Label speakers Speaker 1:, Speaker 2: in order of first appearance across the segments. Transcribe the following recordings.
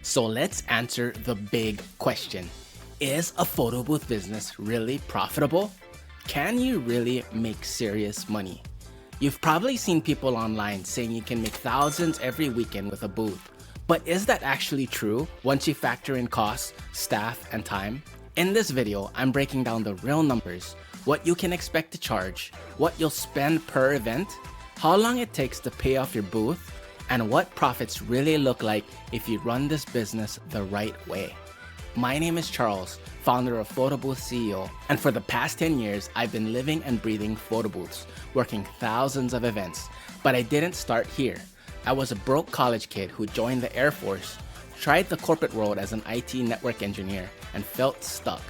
Speaker 1: So let's answer the big question. Is a photo booth business really profitable? Can you really make serious money? You've probably seen people online saying you can make thousands every weekend with a booth. But is that actually true once you factor in costs, staff, and time? In this video, I'm breaking down the real numbers, what you can expect to charge, what you'll spend per event, how long it takes to pay off your booth, and what profits really look like if you run this business the right way. My name is Charles, founder of Photobooth CEO, and for the past 10 years, I've been living and breathing photo booths, working thousands of events. But I didn't start here. I was a broke college kid who joined the Air Force, tried the corporate world as an IT network engineer, and felt stuck.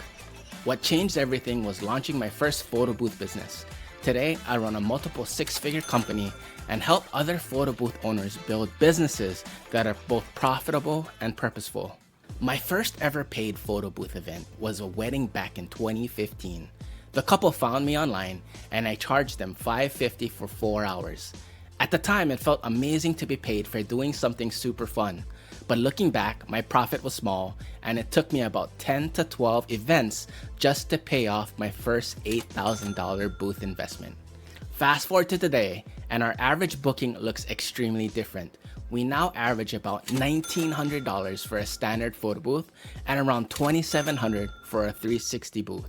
Speaker 1: What changed everything was launching my first photo booth business. Today, I run a multiple six-figure company and help other photo booth owners build businesses that are both profitable and purposeful. My first ever paid photo booth event was a wedding back in 2015. The couple found me online and I charged them $550 for 4 hours. At the time, it felt amazing to be paid for doing something super fun. But looking back, my profit was small and it took me about 10 to 12 events just to pay off my first $8,000 booth investment. Fast forward to today, and our average booking looks extremely different. We now average about $1,900 for a standard photo booth and around $2,700 for a 360 booth.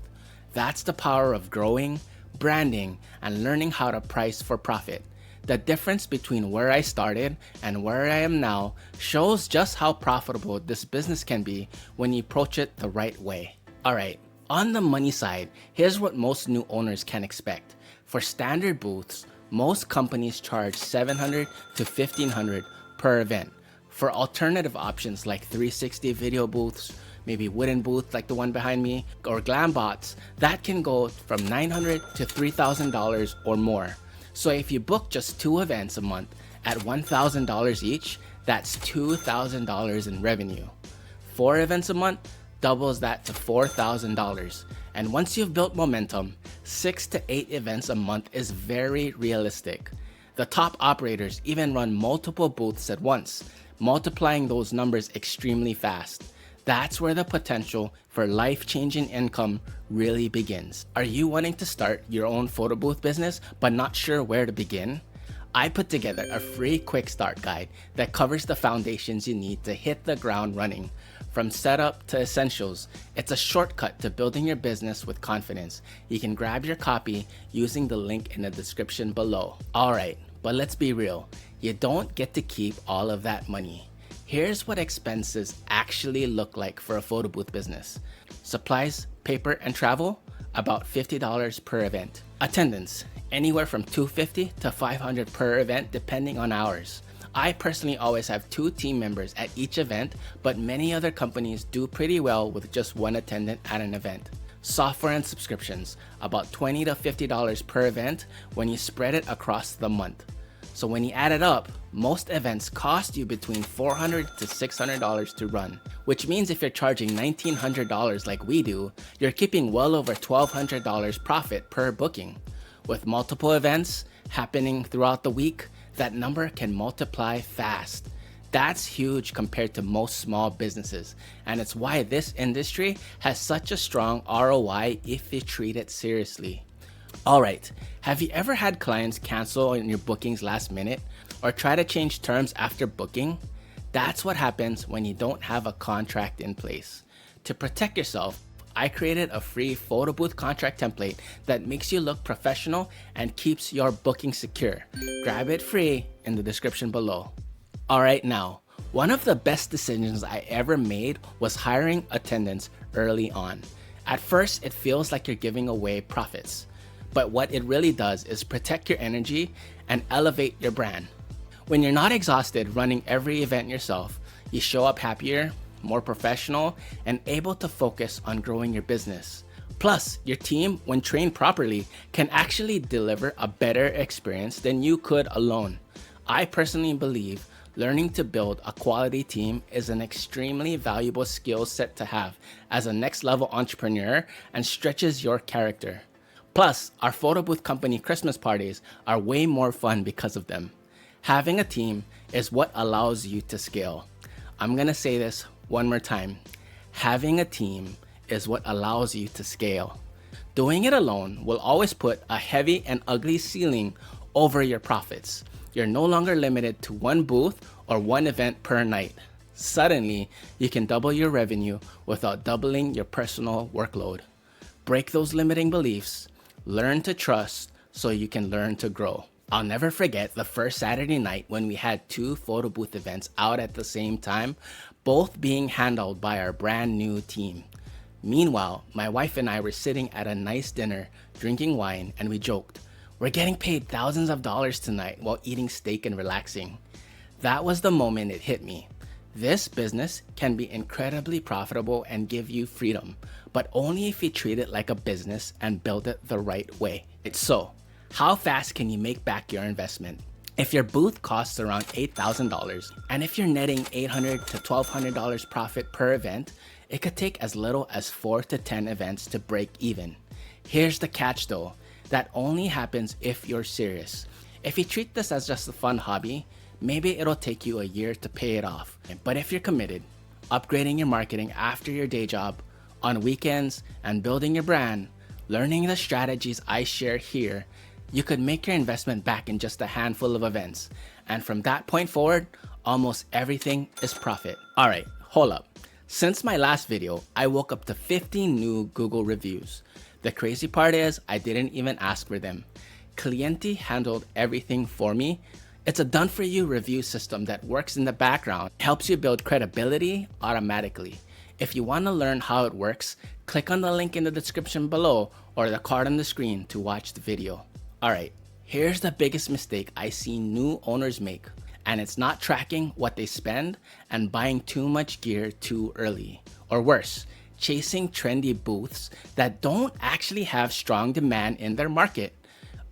Speaker 1: That's the power of growing, branding, and learning how to price for profit. The difference between where I started and where I am now shows just how profitable this business can be when you approach it the right way. Alright, on the money side, here's what most new owners can expect. For standard booths, most companies charge $700 to $1,500 per event. For alternative options like 360 video booths, maybe wooden booth like the one behind me, or glam bots, that can go from $900 to $3,000 or more. So if you book just 2 events a month at $1,000 each, that's $2,000 in revenue. 4 events a month doubles that to $4,000. And once you've built momentum, 6 to 8 events a month is very realistic. The top operators even run multiple booths at once, multiplying those numbers extremely fast. That's where the potential for life-changing income really begins. Are you wanting to start your own photo booth business but not sure where to begin? I put together a free quick start guide that covers the foundations you need to hit the ground running. From setup to essentials, it's a shortcut to building your business with confidence. You can grab your copy using the link in the description below. Alright, but let's be real. You don't get to keep all of that money. Here's what expenses actually look like for a photo booth business. Supplies, paper, and travel, about $50 per event. Attendance, anywhere from $250 to $500 per event depending on hours. I personally always have 2 team members at each event, but many other companies do pretty well with just 1 attendant at an event. Software and subscriptions, about $20 to $50 per event when you spread it across the month. So when you add it up, most events cost you between $400 to $600 to run, which means if you're charging $1,900 like we do, you're keeping well over $1,200 profit per booking. With multiple events happening throughout the week, that number can multiply fast. That's huge compared to most small businesses, and it's why this industry has such a strong ROI if you treat it seriously. Alright, have you ever had clients cancel on your bookings last minute or try to change terms after booking? That's what happens when you don't have a contract in place. To protect yourself, I created a free photo booth contract template that makes you look professional and keeps your booking secure. Grab it free in the description below. Alright, now, one of the best decisions I ever made was hiring attendants early on. At first, it feels like you're giving away profits. But what it really does is protect your energy and elevate your brand. When you're not exhausted running every event yourself, you show up happier, more professional, and able to focus on growing your business. Plus, your team, when trained properly, can actually deliver a better experience than you could alone. I personally believe learning to build a quality team is an extremely valuable skill set to have as a next level entrepreneur and stretches your character. Plus, our photo booth company Christmas parties are way more fun because of them. Having a team is what allows you to scale. I'm gonna say this one more time. Having a team is what allows you to scale. Doing it alone will always put a heavy and ugly ceiling over your profits. You're no longer limited to one booth or one event per night. Suddenly, you can double your revenue without doubling your personal workload. Break those limiting beliefs, learn to trust so you can learn to grow. I'll never forget the first Saturday night when we had 2 photo booth events out at the same time, both being handled by our brand new team. Meanwhile, my wife and I were sitting at a nice dinner, drinking wine, and we joked, "We're getting paid thousands of dollars tonight while eating steak and relaxing." That was the moment it hit me. This business can be incredibly profitable and give you freedom, but only if you treat it like a business and build it the right way. So, how fast can you make back your investment? If your booth costs around $8,000, and if you're netting $800 to $1,200 profit per event, it could take as little as 4 to 10 events to break even. Here's the catch though, that only happens if you're serious. If you treat this as just a fun hobby, maybe it'll take you a year to pay it off. But if you're committed, upgrading your marketing after your day job, on weekends, and building your brand, learning the strategies I share here, you could make your investment back in just a handful of events. And from that point forward, almost everything is profit. All right, hold up. Since my last video, I woke up to 50 new Google reviews. The crazy part is I didn't even ask for them. Clienti handled everything for me. It's a done-for-you review system that works in the background, helps you build credibility automatically. If you want to learn how it works, click on the link in the description below or the card on the screen to watch the video. Alright, here's the biggest mistake I see new owners make, and it's not tracking what they spend and buying too much gear too early. Or worse, chasing trendy booths that don't actually have strong demand in their market.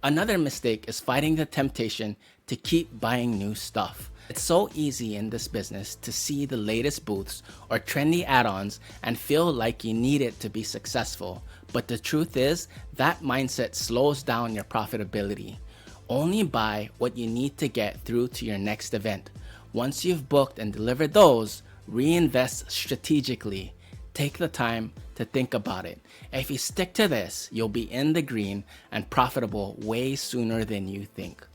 Speaker 1: Another mistake is fighting the temptation to keep buying new stuff. It's so easy in this business to see the latest booths or trendy add-ons and feel like you need it to be successful. But the truth is, that mindset slows down your profitability. Only buy what you need to get through to your next event. Once you've booked and delivered those, reinvest strategically. Take the time to think about it. If you stick to this, you'll be in the green and profitable way sooner than you think.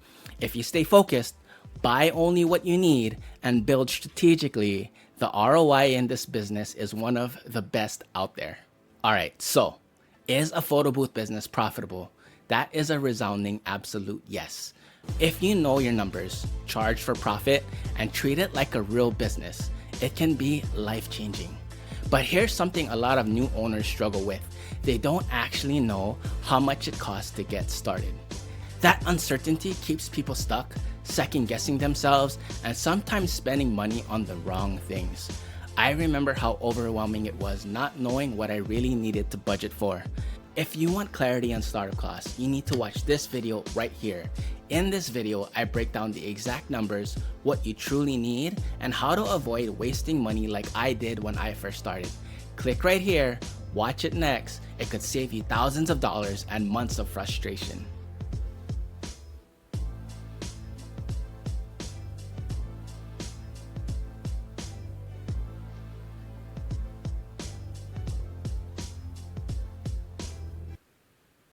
Speaker 1: If you stay focused, buy only what you need, and build strategically, the ROI in this business is one of the best out there. Alright, so, is a photo booth business profitable? That is a resounding absolute yes. If you know your numbers, charge for profit, and treat it like a real business, it can be life-changing. But here's something a lot of new owners struggle with. They don't actually know how much it costs to get started. That uncertainty keeps people stuck, second guessing themselves, and sometimes spending money on the wrong things. I remember how overwhelming it was not knowing what I really needed to budget for. If you want clarity on startup costs, you need to watch this video right here. In this video, I break down the exact numbers, what you truly need, and how to avoid wasting money like I did when I first started. Click right here, watch it next. It could save you thousands of dollars and months of frustration.